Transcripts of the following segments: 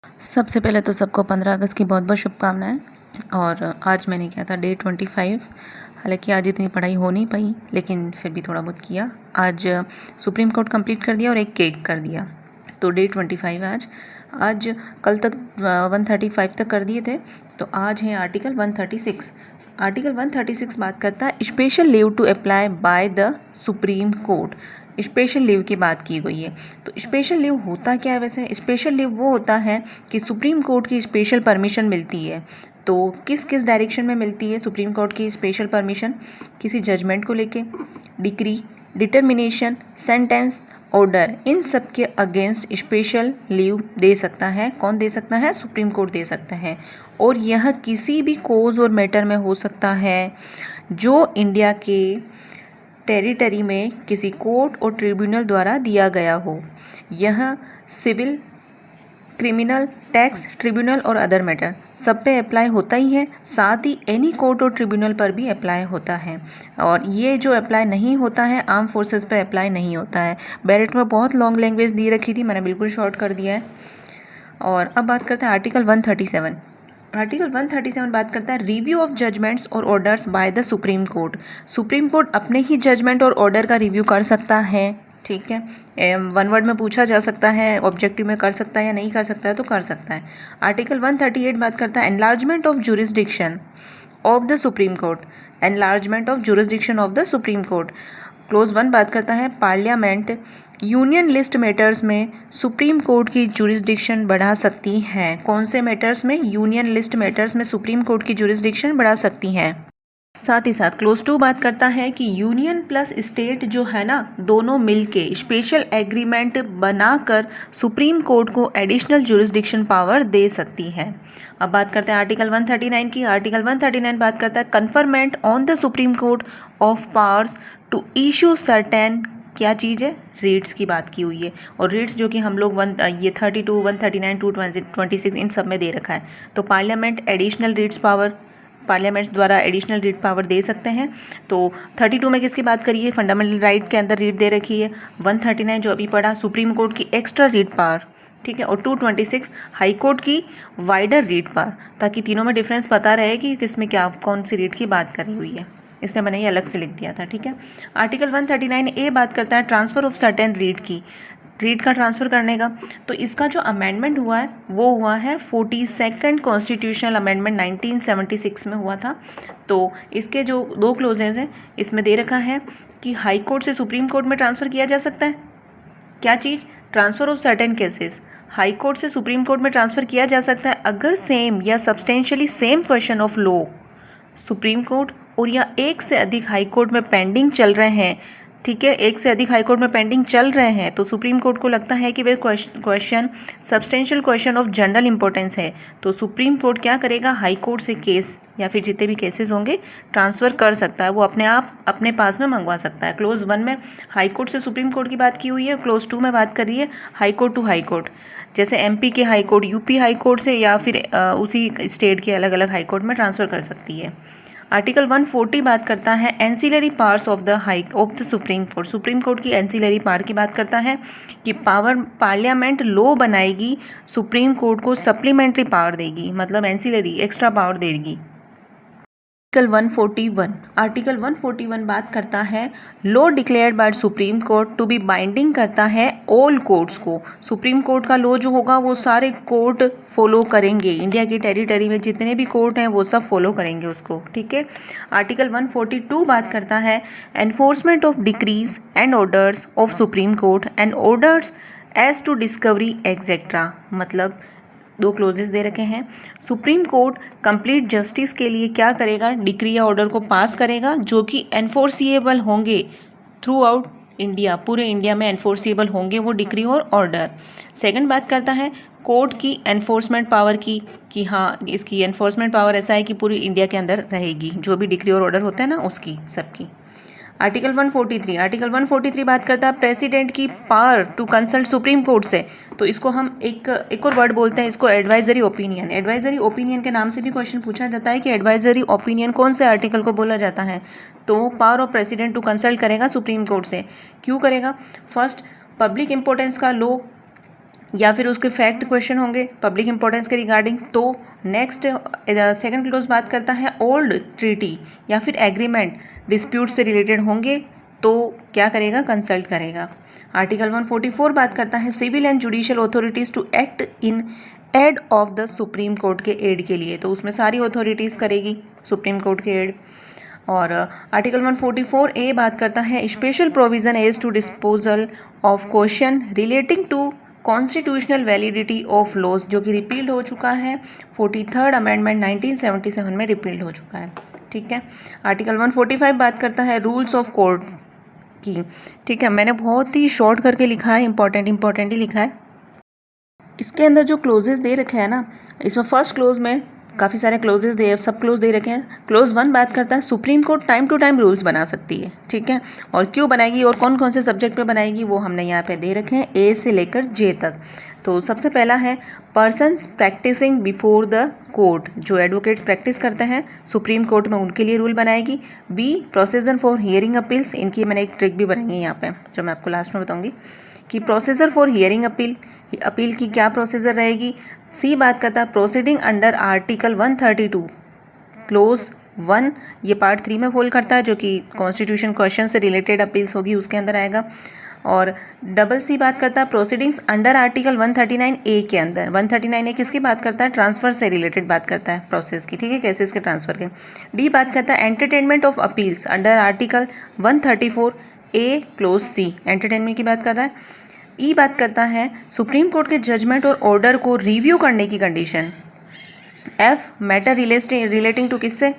सबसे पहले तो सबको 15 अगस्त की बहुत बहुत शुभकामनाएं। और आज मैंने किया था डे 25। हालांकि आज इतनी पढ़ाई हो नहीं पाई, लेकिन फिर भी थोड़ा बहुत किया। आज सुप्रीम कोर्ट कंप्लीट कर दिया और एक केक कर दिया। तो डे 25 आज कल तक 135 तक कर दिए थे। तो आज है आर्टिकल 136। आर्टिकल 136 बात करता है special leave to apply by the supreme court. Special leave की बात की गई है। तो स्पेशल लीव होता क्या है? वैसे स्पेशल लीव वो होता है कि सुप्रीम कोर्ट की स्पेशल परमिशन मिलती है। तो किस किस डायरेक्शन में मिलती है सुप्रीम कोर्ट की स्पेशल परमिशन? किसी जजमेंट को लेके, डिक्री, डिटर्मिनेशन, सेंटेंस, ऑर्डर, इन सब के अगेंस्ट स्पेशल लीव दे सकता है। कौन दे सकता है? सुप्रीम कोर्ट दे सकता है। और यह किसी भी कोज और मैटर में हो सकता है जो इंडिया के टेरिटरी में किसी कोर्ट और ट्रिब्यूनल द्वारा दिया गया हो। यह सिविल, क्रिमिनल, टैक्स, ट्रिब्यूनल और अदर मैटर सब पे अप्लाई होता ही है। साथ ही एनी कोर्ट और ट्रिब्यूनल पर भी अप्लाई होता है। और ये जो अप्लाई नहीं होता है, आर्म फोर्सेस पे अप्लाई नहीं होता है। बैरेट में बहुत लॉन्ग लैंग्वेज दी रखी थी, मैंने बिल्कुल शॉर्ट कर दिया है। और अब बात करते हैं आर्टिकल 137। आर्टिकल 137 बात करता है रिव्यू ऑफ जजमेंट्स और orders bye the supreme court. Supreme court अपने ही जजमेंट और ऑर्डर का रिव्यू कर सकता है। ठीक है, वन वर्ड में पूछा जा सकता है, ऑब्जेक्टिव में कर सकता है या नहीं कर सकता है, तो कर सकता है। आर्टिकल 138 बात करता है enlargement of jurisdiction of the supreme court. Enlargement of jurisdiction of the supreme court. Close 1 बात करता है पार्लियामेंट यूनियन लिस्ट मैटर्स में सुप्रीम कोर्ट की जुरिस्डिक्शन बढ़ा सकती हैं। कौन से मैटर्स में? यूनियन लिस्ट मैटर्स में सुप्रीम कोर्ट की जुरिस्डिक्शन बढ़ा सकती हैं। साथ ही साथ क्लोज 2 बात करता है कि यूनियन प्लस स्टेट जो है ना, दोनों मिलके स्पेशल एग्रीमेंट बनाकर सुप्रीम कोर्ट को एडिशनल जुरिस्डिक्शन पावर दे सकती है। अब बात करते हैं आर्टिकल 139 की। आर्टिकल 139 बात करता है conferment on the supreme court of powers to issue certain, क्या चीज़ है? रेट्स की बात की हुई है। और रेट्स जो कि हम लोग 32, 139, 226 इन सब में दे रखा है। तो parliament additional rates power, parliament द्वारा एडिशनल रीट पावर दे सकते हैं। तो 32 में किसकी बात करिए? फंडामेंटल राइट के अंदर रीट दे रखी है। 139 जो अभी पढ़ा सुप्रीम कोर्ट की एक्स्ट्रा रीट पावर, ठीक है। और 226 हाई कोर्ट की वाइडर रीट पावर, ताकि तीनों में डिफरेंस पता रहे कि किसमें क्या कौन सी रीट की बात करी हुई है। इसने मैंने ये अलग से लिख दिया था, ठीक है। आर्टिकल 139A बात करता है ट्रांसफर ऑफ सर्टेन रीट की, रीट का ट्रांसफ़र करने का। तो इसका जो अमेंडमेंट हुआ है वो हुआ है 42nd कॉन्स्टिट्यूशनल अमेंडमेंट 1976 में हुआ था। तो इसके जो 2 क्लोजेज हैं इसमें दे रखा है कि हाई कोर्ट से सुप्रीम कोर्ट में ट्रांसफ़र किया जा सकता है। क्या चीज़? Transfer of certain cases high court से सुप्रीम कोर्ट में ट्रांसफ़र किया जा सकता है अगर सेम या substantially same question of law supreme court और या एक से अधिक हाई कोर्ट में पेंडिंग चल रहे हैं। ठीक है, एक से अधिक हाई कोर्ट में पेंडिंग चल रहे हैं तो सुप्रीम कोर्ट को लगता है कि वे question substantial question of general importance है, तो सुप्रीम कोर्ट क्या करेगा? हाई कोर्ट से केस या फिर जितने भी केसेस होंगे ट्रांसफ़र कर सकता है, वो अपने आप अपने पास में मंगवा सकता है। क्लोज 1 में हाई कोर्ट से सुप्रीम कोर्ट की बात की हुई है। क्लोज 2 में बात करिए high court to high court, जैसे एमपी के high court UP high court से या फिर उसी स्टेट के अलग अलग हाई कोर्ट में ट्रांसफ़र कर सकती है। आर्टिकल 140 बात करता है ancillary powers of the supreme court. Supreme court की एंसिलरी पावर की बात करता है कि पार्लियामेंट लॉ बनाएगी, सुप्रीम कोर्ट को सप्लीमेंट्री पावर देगी, मतलब एंसिलरी एक्स्ट्रा पावर देगी। आर्टिकल 141 बात करता है law declared by supreme court to be binding करता है ऑल कोर्ट्स को। सुप्रीम कोर्ट का लॉ जो होगा वो सारे कोर्ट फॉलो करेंगे, इंडिया की टेरिटरी में जितने भी कोर्ट हैं वो सब फॉलो करेंगे उसको, ठीक है। आर्टिकल 142 बात करता है enforcement of decrees and orders of supreme court and orders as to discovery etcetera, मतलब 2 क्लोजेस दे रखे हैं। सुप्रीम कोर्ट कंप्लीट जस्टिस के लिए क्या करेगा? डिक्री या ऑर्डर को पास करेगा जो कि एनफोर्सिएबल होंगे थ्रू आउट इंडिया, पूरे इंडिया में एनफोर्सिएबल होंगे वो डिक्री और ऑर्डर। सेकंड बात करता है कोर्ट की एनफोर्समेंट पावर की, कि हाँ इसकी एनफोर्समेंट पावर ऐसा है कि पूरी इंडिया के अंदर रहेगी, जो भी डिक्री और ऑर्डर होते हैं ना उसकी सबकी। आर्टिकल 143 बात करता है प्रेसिडेंट की power to consult supreme court से। तो इसको हम एक और वर्ड बोलते हैं इसको एडवाइजरी ओपिनियन। एडवाइजरी ओपिनियन के नाम से भी क्वेश्चन पूछा जाता है कि एडवाइजरी ओपिनियन कौन से आर्टिकल को बोला जाता है? तो power of president to consult करेगा सुप्रीम कोर्ट से। क्यों करेगा? फर्स्ट, पब्लिक इंपॉर्टेंस का लॉ या फिर उसके फैक्ट क्वेश्चन होंगे पब्लिक इंपॉर्टेंस के रिगार्डिंग। तो नेक्स्ट सेकंड क्लोज बात करता है ओल्ड ट्रीटी या फिर एग्रीमेंट डिस्प्यूट से रिलेटेड होंगे तो क्या करेगा, कंसल्ट करेगा। आर्टिकल 144 बात करता है civil and judicial authorities to act in aid of the supreme court के एड के लिए, तो उसमें सारी अथॉरिटीज़ करेगी सुप्रीम कोर्ट के एड। और आर्टिकल 144A बात करता है special provision as to disposal of question relating to constitutional validity of laws, जो कि रिपील्ड हो चुका है 43rd अमेंडमेंट 1977 में रिपील्ड हो चुका है। ठीक है। आर्टिकल 145 बात करता है रूल्स ऑफ कोर्ट की। ठीक है, मैंने बहुत ही शॉर्ट करके लिखा है, इंपॉर्टेंट ही लिखा है। इसके अंदर जो क्लोजेस दे रखे हैं ना, इसमें फर्स्ट क्लोज में काफ़ी सारे क्लोजेस सब क्लोज दे रखे हैं। क्लोज 1 बात करता है supreme court time to time rules बना सकती है। ठीक है, और क्यों बनाएगी और कौन कौन से सब्जेक्ट पे बनाएगी वो हमने यहाँ पे दे रखे हैं A से लेकर J तक। तो सबसे पहला है person practising before the court, जो एडवोकेट्स प्रैक्टिस करते हैं सुप्रीम कोर्ट में उनके लिए रूल बनाएगी। B procedure for hearing appeals, इनकी मैंने एक ट्रिक भी बनाई है यहाँ पे जो मैं आपको लास्ट में बताऊँगी कि प्रोसीजर फॉर हियरिंग अपील की क्या प्रोसीजर रहेगी। सी बात करता है प्रोसीडिंग अंडर आर्टिकल 132 क्लोज 1, ये पार्ट 3 में फॉल करता है जो कि कॉन्स्टिट्यूशन क्वेश्चन से रिलेटेड अपील्स होगी उसके अंदर आएगा। और डबल सी बात करता है प्रोसीडिंग्स अंडर आर्टिकल 139A के अंदर। 139A किसकी बात करता है, ट्रांसफर से रिलेटेड बात करता है प्रोसेस की। ठीक है, केसेस के ट्रांसफर के। डी बात करता है entertainment of appeals under article 134A clause C, entertainment की बात कर रहा है। ई बात करता है सुप्रीम कोर्ट के जजमेंट और ऑर्डर को रिव्यू करने की condition. F matter relating to किससे,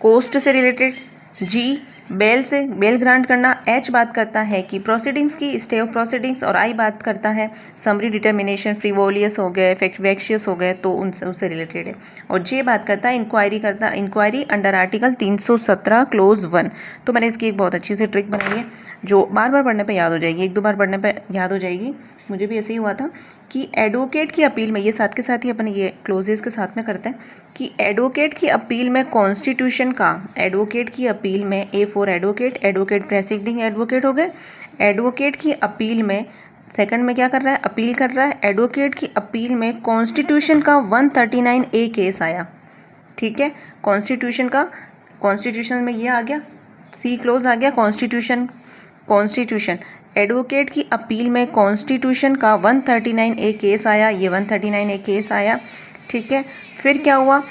कोस्ट से रिलेटेड। जी बेल से, बेल ग्रांट करना। एच बात करता है कि प्रोसीडिंग्स की स्टे ऑफ प्रोसीडिंग्स। और आई बात करता है समरी डिटर्मिनेशन, फ्रीवोलियस हो गए, वेक्शियस हो गए तो उनसे रिलेटेड है। और जे बात करता है इंक्वायरी अंडर आर्टिकल 317 क्लोज 1। तो मैंने इसकी एक बहुत अच्छी सी ट्रिक बनाई है जो बार बार पढ़ने पे याद हो जाएगी, 1-2 बार पढ़ने पे याद हो जाएगी। मुझे भी ऐसे ही हुआ था कि एडवोकेट की अपील में, ये साथ के साथ ही अपन ये क्लोजेस के साथ में करते हैं कि एडवोकेट की अपील में कॉन्स्टिट्यूशन का, एडवोकेट की अपील में A for advocate presiding advocate हो गए। एडवोकेट की अपील में सेकंड में क्या कर रहा है, अपील कर रहा है। एडवोकेट की अपील में कॉन्स्टिट्यूशन का 139A केस आया। ठीक है, कॉन्स्टिट्यूशन में ये आ गया, सी क्लोज आ गया। कॉन्स्टिट्यूशन एडवोकेट की अपील में कॉन्स्टिट्यूशन का 139A केस आया, ये 139A केस आया। ठीक है, फिर क्या हुआ,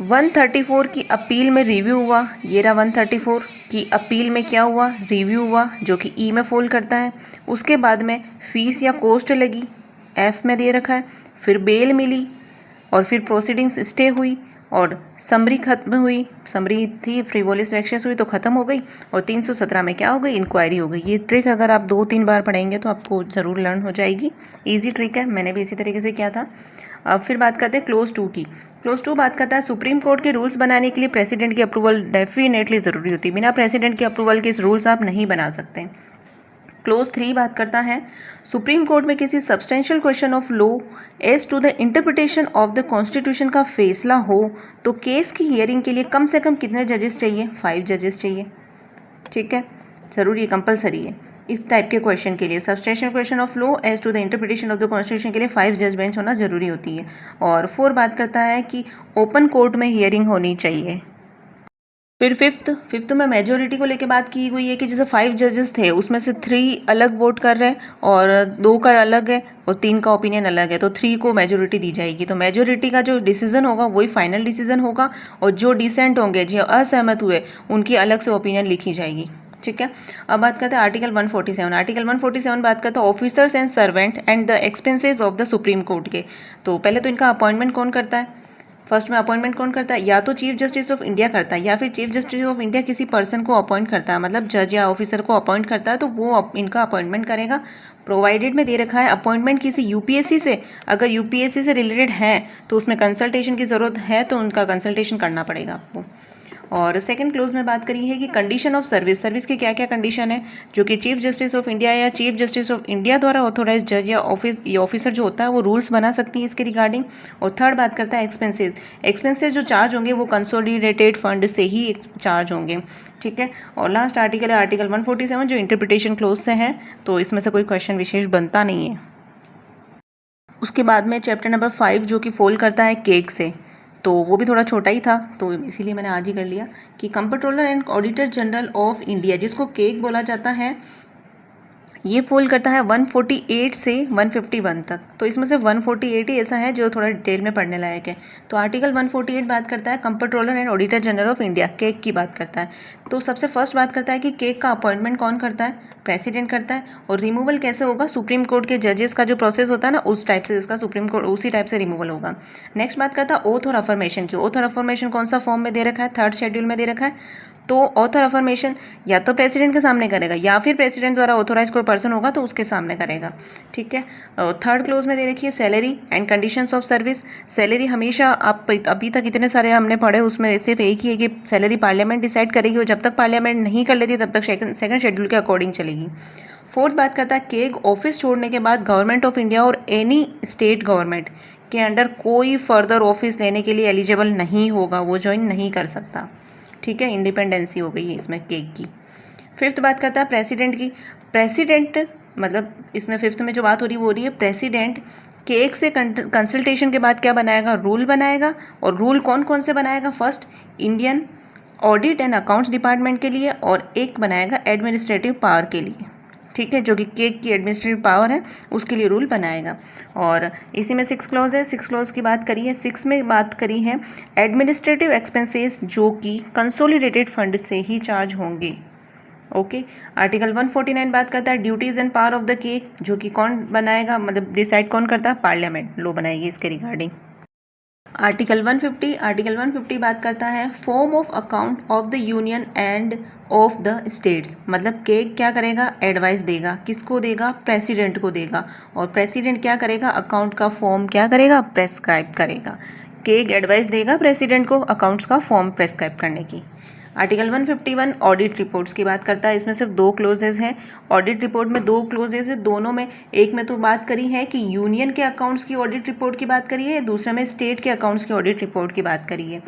134 की अपील में रिव्यू हुआ, ये रहा 134 की अपील में क्या हुआ, रिव्यू हुआ, जो कि ई में फॉल करता है। उसके बाद में फीस या कोस्ट लगी, एफ में दे रखा है। फिर बेल मिली और फिर प्रोसीडिंग्स स्टे हुई और समरी खत्म हुई, समरी थी फ्रीवोलियस वेक्शियस हुई तो ख़त्म हो गई। और 317 में क्या हो गई, इंक्वायरी हो गई। ये ट्रिक अगर आप 2-3 बार पढ़ेंगे तो आपको ज़रूर लर्न हो जाएगी। ईजी ट्रिक है, मैंने भी इसी तरीके से किया था। अब फिर बात करते हैं क्लोज 2 की। क्लोज 2 बात करता है सुप्रीम कोर्ट के रूल्स बनाने के लिए प्रेसिडेंट की अप्रूवल डेफिनेटली ज़रूरी होती है, बिना प्रेसिडेंट के अप्रूवल के इस रूल्स आप नहीं बना सकते। क्लोज 3 बात करता है सुप्रीम कोर्ट में किसी substantial question of law as to the interpretation of the constitution का फैसला हो तो केस की हियरिंग के लिए कम से कम कितने जजेस चाहिए, 5 जजेस चाहिए। ठीक है, ज़रूरी है, कंपलसरी है। इस टाइप के क्वेश्चन के लिए substantial question of law as to the interpretation of the constitution के लिए 5 जज बेंच होना जरूरी होती है। और 4 बात करता है कि ओपन कोर्ट में हियरिंग होनी चाहिए। फिर फिफ्थ में मेजोरिटी को लेके बात की हुई है कि जैसे 5 जजेस थे उसमें से 3 अलग वोट कर रहे हैं और 2 का अलग है और 3 का ओपिनियन अलग है, तो 3 को मेजोरिटी दी जाएगी। तो मेजोरिटी का जो डिसीजन होगा वही फाइनल डिसीजन होगा और जो डिसेंट होंगे, जो असहमत हुए, उनकी अलग से ओपिनियन लिखी जाएगी। ठीक है, अब बात करते हैं आर्टिकल 147। आर्टिकल 147 बात करता है officers and servant and the expenses of the supreme court के। तो पहले तो इनका अपॉइंटमेंट कौन करता है, फर्स्ट में अपॉइंटमेंट कौन करता है, या तो चीफ जस्टिस ऑफ इंडिया करता है या फिर चीफ जस्टिस ऑफ इंडिया किसी पर्सन को अपॉइंट करता है, मतलब जज या ऑफिसर को अपॉइंट करता है तो वो इनका अपॉइंटमेंट करेगा। प्रोवाइडेड में दे रखा है अपॉइंटमेंट किसी यूपीएससी से, अगर यूपीएससी से रिलेटेड है तो उसमें कंसल्टेशन की ज़रूरत है तो उनका कंसल्टेशन करना पड़ेगा आपको। और सेकंड क्लोज में बात करी है कि कंडीशन ऑफ सर्विस की क्या क्या कंडीशन है, जो कि चीफ जस्टिस ऑफ इंडिया या चीफ जस्टिस ऑफ इंडिया द्वारा ऑथोराइज जज या ऑफिसर जो होता है वो रूल्स बना सकती है इसके रिगार्डिंग। और थर्ड बात करता है एक्सपेंसेस जो चार्ज होंगे वो कंसोलिडेटेड फंड से ही चार्ज होंगे। ठीक है, और लास्ट आर्टिकल है आर्टिकल 147 जो इंटरप्रिटेशन क्लोज से है, तो इसमें से कोई क्वेश्चन विशेष बनता नहीं है। उसके बाद में चैप्टर नंबर 5 जो कि फॉल करता है केक से, तो वो भी थोड़ा छोटा ही था, तो इसीलिए मैंने आज ही कर लिया कि comptroller and auditor general of India, जिसको केक बोला जाता है, ये फॉल करता है 148 से 151 तक। तो इसमें से 148 ही ऐसा है जो थोड़ा डिटेल में पढ़ने लायक है। तो आर्टिकल 148 बात करता है comptroller and auditor general of India, cake की बात करता है। तो सबसे फर्स्ट बात करता है कि केक का अपॉइंटमेंट कौन करता है, प्रेसिडेंट करता है, और रिमूवल कैसे होगा, सुप्रीम कोर्ट के जजेस का जो प्रोसेस होता है ना, उस टाइप से इसका सुप्रीम कोर्ट उसी टाइप से रिमूवल होगा। नेक्स्ट बात करता है ओथ और अफर्मेशन की। ओथ और अफर्मेशन कौन सा फॉर्म में दे रखा है, 3rd शेड्यूल में दे रखा है। तो ऑथर अफर्मेशन या तो प्रेसिडेंट के सामने करेगा या फिर प्रेसिडेंट द्वारा ऑथोराइज कोई पर्सन होगा तो उसके सामने करेगा, ठीक है। 3rd क्लोज में दे रखी है salary and conditions of service. Salary हमेशा आप अभी तक इतने सारे हमने पढ़े, उसमें सिर्फ एक ही है कि सैलरी पार्लियामेंट डिसाइड करेगी, और जब तक पार्लियामेंट नहीं कर लेती तब तक सेकंड शेड्यूल के अकॉर्डिंग चलेगी। 4th बात करता है केग ऑफिस छोड़ने के बाद गवर्नमेंट ऑफ इंडिया और एनी स्टेट गवर्नमेंट के अंडर कोई फर्दर ऑफिस लेने के लिए एलिजिबल नहीं होगा, वो ज्वाइन नहीं कर सकता, ठीक है। इंडिपेंडेंसी हो गई है इसमें केक की। 5th बात करता है प्रेसिडेंट की। प्रेसिडेंट मतलब इसमें 5th में जो बात हो रही है प्रेसिडेंट केक से कंसल्टेशन के बाद क्या बनाएगा, रूल बनाएगा। और रूल कौन कौन से बनाएगा, first Indian audit and accounts department के लिए, और एक बनाएगा एडमिनिस्ट्रेटिव पावर के लिए, ठीक है, जो कि केक की एडमिनिस्ट्रेटिव पावर है उसके लिए रूल बनाएगा। और इसी में 6 क्लॉज है, 6 क्लॉज की बात करी है। 6 में बात करी है एडमिनिस्ट्रेटिव एक्सपेंसेस जो कि कंसोलिडेटेड फंड से ही चार्ज होंगे, ओके। आर्टिकल 149 बात करता है duties and power of the cake, जो कि कौन बनाएगा, मतलब डिसाइड कौन करता है, पार्लियामेंट लो बनाएगी इसके रिगार्डिंग। आर्टिकल 150 बात करता है form of account of the union end of the states, मतलब केक क्या करेगा, एडवाइस देगा, किसको देगा, प्रेसिडेंट को देगा, और प्रेसिडेंट क्या करेगा, अकाउंट का फॉर्म क्या करेगा, प्रेस्क्राइब करेगा। केक एडवाइस देगा प्रेसिडेंट को अकाउंट्स का फॉर्म प्रेस्क्राइब करने की। आर्टिकल 151 ऑडिट रिपोर्ट्स की बात करता है, इसमें सिर्फ 2 क्लोजेज हैं। ऑडिट रिपोर्ट में 2 क्लोजेज है, दोनों में एक में तो बात करी है कि यूनियन के अकाउंट्स की ऑडिट रिपोर्ट की बात करी है, दूसरे में स्टेट के अकाउंट्स की ऑडिट रिपोर्ट की बात करी है,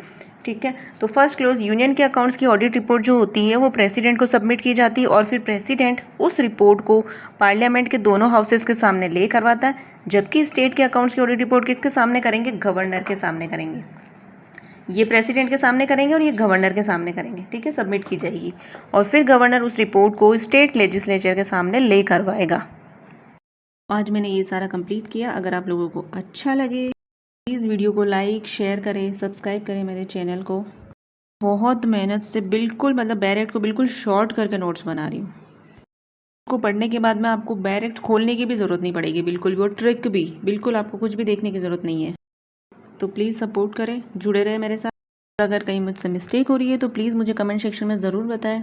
ठीक है। तो फर्स्ट क्लोज यूनियन के अकाउंट्स की ऑडिट रिपोर्ट जो होती है वो प्रेसिडेंट को सबमिट की जाती है, और फिर प्रेसिडेंट उस रिपोर्ट को पार्लियामेंट के दोनों हाउसेस के सामने ले करवाता है। जबकि स्टेट के अकाउंट्स की ऑडिट रिपोर्ट किसके सामने करेंगे, गवर्नर के सामने करेंगे। ये प्रेसिडेंट के सामने करेंगे और ये गवर्नर के सामने करेंगे, ठीक है, सबमिट की जाएगी, और फिर गवर्नर उस रिपोर्ट को स्टेट लेजिस्लेचर के सामने ले करवाएगा। आज मैंने ये सारा कंप्लीट किया। अगर आप लोगों को अच्छा लगे प्लीज़ वीडियो को लाइक शेयर करें, सब्सक्राइब करें मेरे चैनल को। बहुत मेहनत से बिल्कुल मतलब डायरेक्ट को बिल्कुल शॉर्ट करके नोट्स बना रही हूँ। को पढ़ने के बाद में आपको डायरेक्ट खोलने की भी ज़रूरत नहीं पड़ेगी, बिल्कुल भी, और ट्रिक भी बिल्कुल आपको कुछ भी देखने की ज़रूरत नहीं है। तो प्लीज़ सपोर्ट करें, जुड़े रहे मेरे साथ। अगर कहीं मुझसे मिस्टेक हो रही है तो प्लीज़ मुझे कमेंट सेक्शन में ज़रूर बताएं।